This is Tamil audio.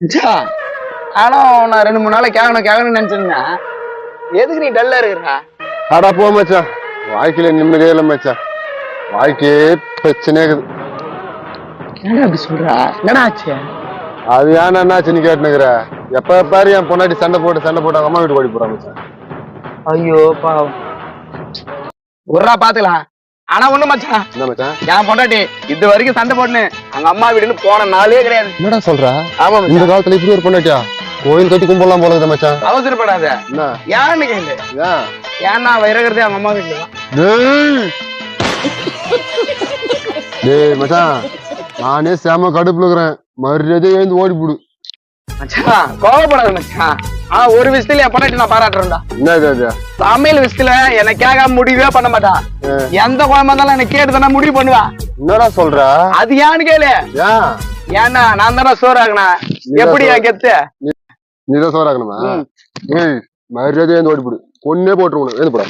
மச்சான், நானும் நான் 2-3 நாளைக்கு கேட்கணும்னு நினைச்சிருந்தேன். எதுக்கு நீ டல்லா இருக்கிற? அடா போ மச்சான், வாழ்க்கையில நிம்மதியே இல்லை மச்சான். வாழ்க்கையே பிரச்சனையே இருக்குது. என்னடா அப்படி சொல்றா? என்னடா ஆச்சு? அது ஏன்னா என்னாச்சுன்னு கேட்டுனுக்குற. எப்ப பாரு என் பொண்டாட்டி சண்டை போட்டு அவங்க அம்மா வீட்டுக்கு ஓடி போறான் மச்சான். ஐயோ பாவம். ஒருடா பாத்துக்கலாம். ஆனா ஒண்ணு மச்சான், என்ன மச்சான்? என் பொண்டாட்டி இது வரைக்கும் சண்டை போட்டுன்னு அங்க அம்மா வீடுன்னு போன நாளே கிடையாது. என்னடா சொல்ற? ஆமா இந்த காலத்துல இப்படி ஒரு பொண்டாட்டியா? கோயில் கட்டி கும்பிடலாம் போல இருக்குது மச்சான். அவசரப்படாத. என்ன ஏன்னு கேளு. ஏன்னா அவ இருக்கிறதே அவங்க அம்மா வீட்டுல தான். டேய் மச்சான், நானே செம கடுப்புல இருக்கிறேன். மரியாதை எழுந்து ஓடி போடு மச்சான். கோவப்படாத மச்சான். ஒரு விஷயத்துல என் பொண்டாட்டி நான் பாராட்டுறேன்டா. என்ன சமையல் விஷயத்துல என்னை கேட்காம முடிவே பண்ண மாட்டா. எந்த குழம்பு இருந்தாலும் என்ன கேட்டுதானே முடிவு பண்ணுவா. என்னடா சொல்ற? அது ஏன்னு கேளு. ஏன்னா நான் தானே சோறு ஆகினேன். எப்படியா கெத்து? நீதான் சோறாக்கணுமா? மரியாதை எழுந்து ஓடி போடு. பொண்ணே போட்டுருக்கணும். எழுந்து போட